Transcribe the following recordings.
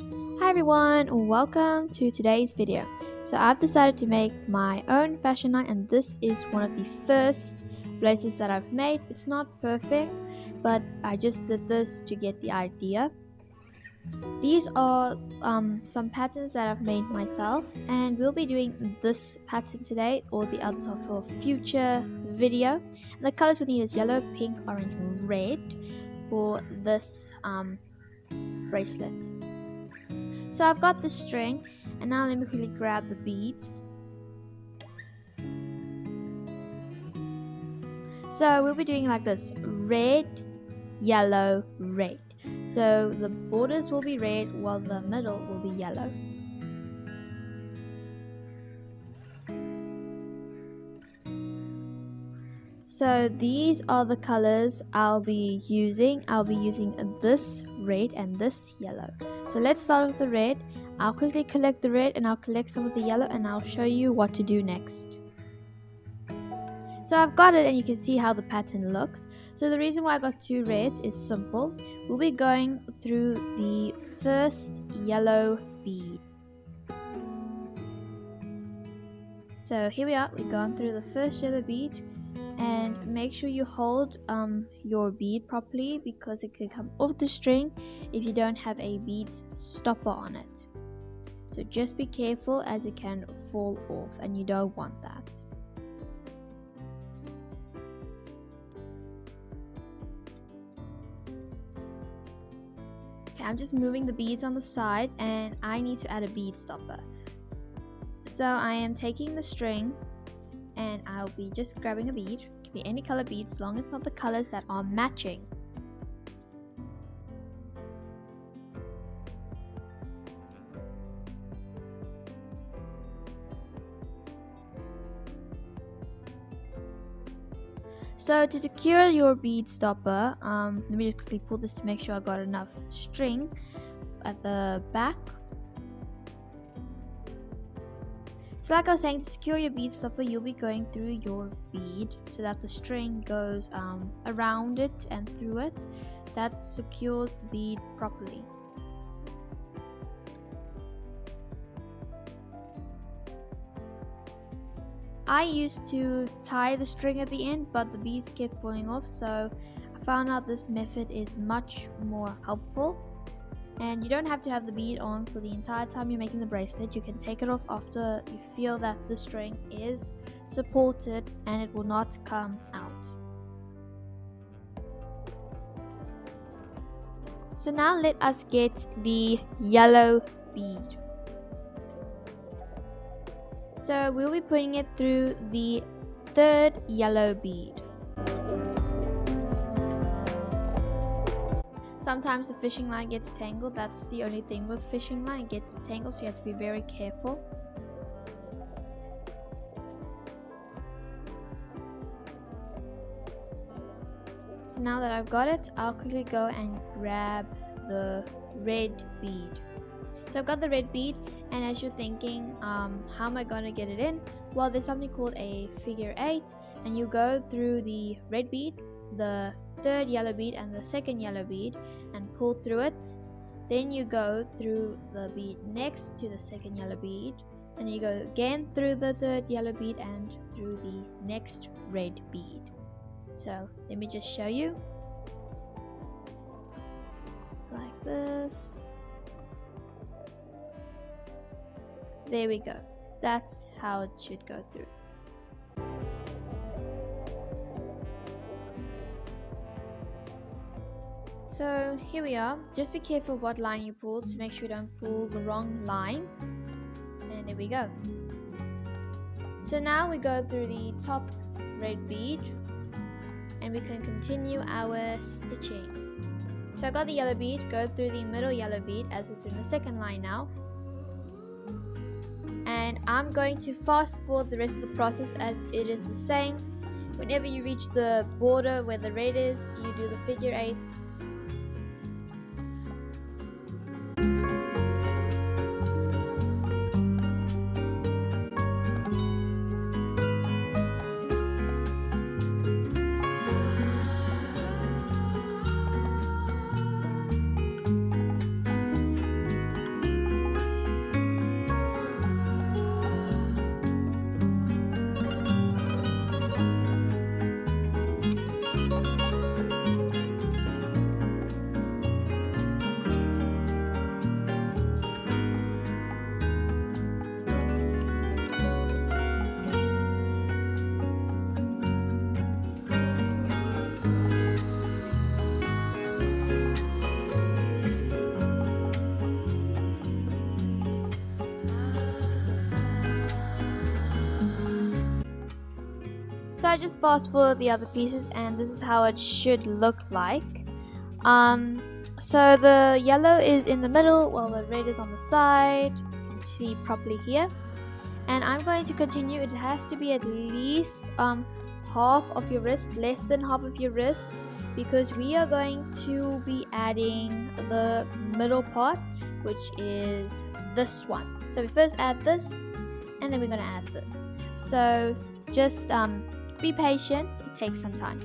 Hi everyone, welcome to today's video. So I've decided to make my own fashion line, and this is one of the first bracelets that I've made. It's not perfect, but I just did this to get the idea. These are some patterns that I've made myself, and we'll be doing this pattern today. All the others are for future video. And the colors we need is yellow, pink, orange, and red for this bracelet. So I've got the string, and now let me quickly grab the beads. So we'll be doing like this: red, yellow, red. So the borders will be red while the middle will be yellow. So these are the colors I'll be using. I'll be using this red and this yellow. So let's start with the red. I'll quickly collect the red and I'll collect some of the yellow, and I'll show you what to do next. So I've got it, and you can see how the pattern looks. So the reason why I got two reds is simple. We'll be going through the first yellow bead. So here we are, we've gone through the first yellow bead, and make sure you hold your bead properly because it can come off the string if you don't have a bead stopper on it. So just be careful, as it can fall off and you don't want that. Okay, I'm just moving the beads on the side, and I need to add a bead stopper. So I am taking the string, and I'll be just grabbing a bead. It can be any color bead as long as it's not the colors that are matching. So to secure your bead stopper, let me just quickly pull this to make sure I got enough string at the back. So like I was saying, to secure your bead stopper, you'll be going through your bead so that the string goes around it and through it. That secures the bead properly. I used to tie the string at the end, but the beads kept falling off, so I found out this method is much more helpful. And you don't have to have the bead on for the entire time you're making the bracelet. You can take it off after you feel that the string is supported and it will not come out. So now let us get the yellow bead. So we'll be putting it through the third yellow bead. Sometimes the fishing line gets tangled. That's the only thing with fishing line, it gets tangled, so you have to be very careful. So now that I've got it, I'll quickly go and grab the red bead. So I've got the red bead, and as you're thinking, how am I going to get it in? Well, there's something called a figure 8, and you go through the red bead, the third yellow bead, and the second yellow bead, and pull through it. Then you go through the bead next to the second yellow bead, and you go again through the third yellow bead and through the next red bead. So let me just show you. Like this. There we go. That's how it should go through. So here we are. Just be careful what line you pull to make sure you don't pull the wrong line. And there we go. So now we go through the top red bead, and we can continue our stitching. So I got the yellow bead, go through the middle yellow bead as it's in the second line now. And I'm going to fast forward the rest of the process as it is the same. Whenever you reach the border where the red is, you do the figure 8. I just fast forward the other pieces, and this is how it should look like. So the yellow is in the middle while the red is on the side. You can see properly here. And I'm going to continue. It has to be at least half of your wrist, less than half of your wrist, because we are going to be adding the middle part, which is this one. So we first add this, and then we're going to add this. So just be patient, it takes some time.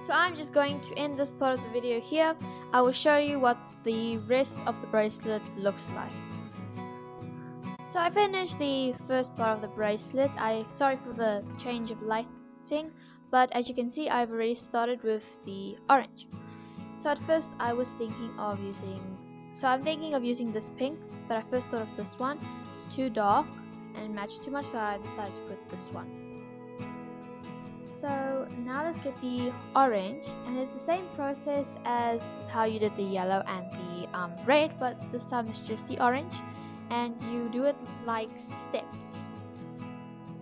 So I'm just going to end this part of the video here. I will show you what the rest of the bracelet looks like. So I finished the first part of the bracelet. Sorry for the change of lighting, but as you can see, I've already started with the orange. So at first I was thinking of using this pink, but I first thought of this one. It's too dark and it matched too much, so I decided to put this one. So now let's get the orange, and it's the same process as how you did the yellow and the red, but this time it's just the orange, and you do it like steps.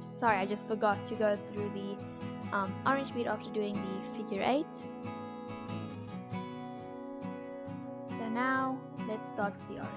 Sorry, I just forgot to go through the orange bead after doing the figure 8. So now let's start with the orange.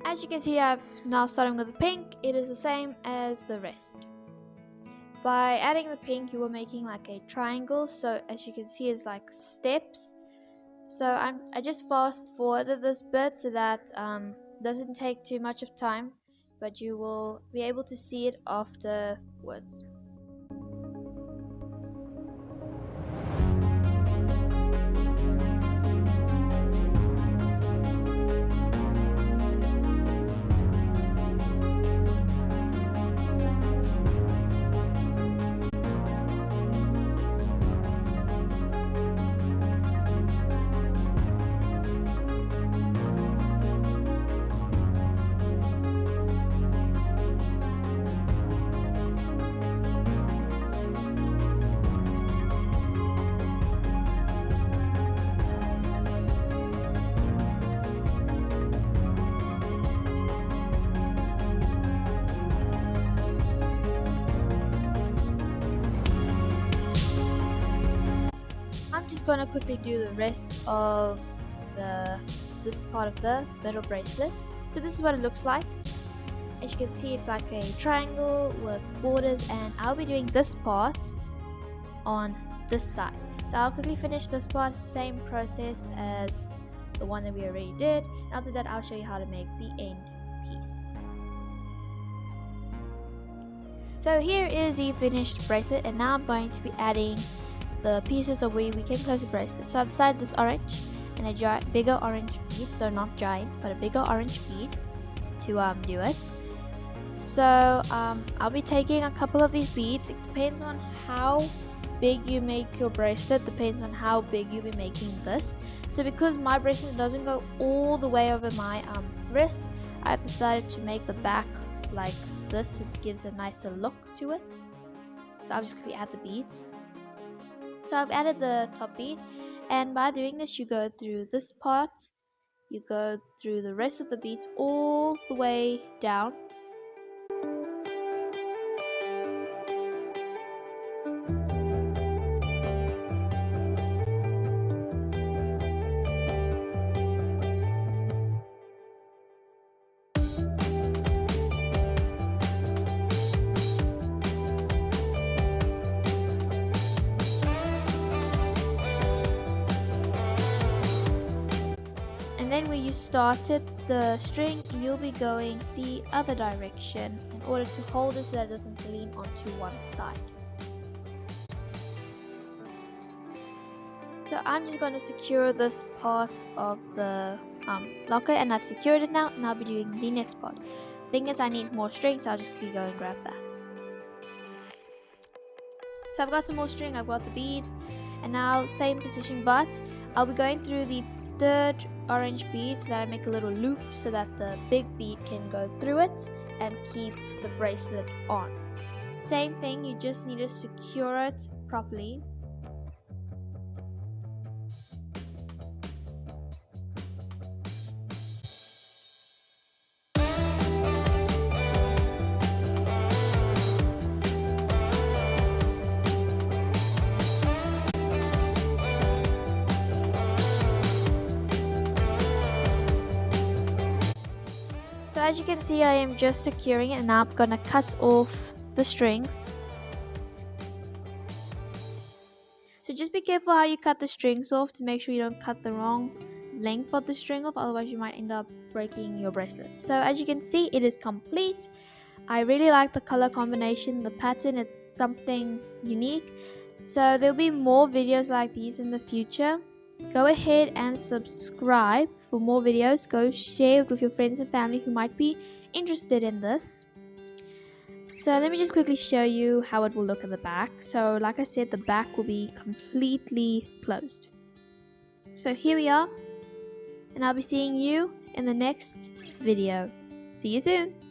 As you can see, I've now starting with the pink. It is the same as the rest. By adding the pink, you were making like a triangle, so as you can see, it's like steps. So I just fast forwarded this bit so that doesn't take too much of time, but you will be able to see it afterwards. just going to quickly do the rest of this part of the middle bracelet. So this is what it looks like. As you can see, it's like a triangle with borders, and I'll be doing this part on this side. So I'll quickly finish this part. It's the same process as the one that we already did. And after that, I'll show you how to make the end piece. So here is the finished bracelet, and now I'm going to be adding the pieces of where we can close the bracelet. So I've decided this orange and a bigger orange bead, so not giant but a bigger orange bead to do it. So I'll be taking a couple of these beads. It depends on how big you make your bracelet, depends on how big you'll be making this. So because my bracelet doesn't go all the way over my wrist, I've decided to make the back like this, so it gives a nicer look to it. So I'll just quickly add the beads. So I've added the top bead, and by doing this, you go through this part, you go through the rest of the beads all the way down. And then where you started the string, you'll be going the other direction in order to hold it so that it doesn't lean onto one side. So I'm just going to secure this part of the locker, and I've secured it now, and I'll be doing the next part. Thing is, I need more string, so I'll just go and grab that. So I've got some more string, I've got the beads, and now same position, but I'll be going through the third orange bead so that I make a little loop so that the big bead can go through it and keep the bracelet on. Same thing, you just need to secure it properly. So as you can see, I am just securing it, and now I'm gonna cut off the strings. So just be careful how you cut the strings off to make sure you don't cut the wrong length of the string off, otherwise you might end up breaking your bracelet. So as you can see, it is complete. I really like the color combination, the pattern, it's something unique. So there'll be more videos like these in the future. Go ahead and subscribe for more videos. Go share it with your friends and family who might be interested in this. So let me just quickly show you how it will look at the back. So like I said, the back will be completely closed. So here we are, and I'll be seeing you in the next video. See you soon.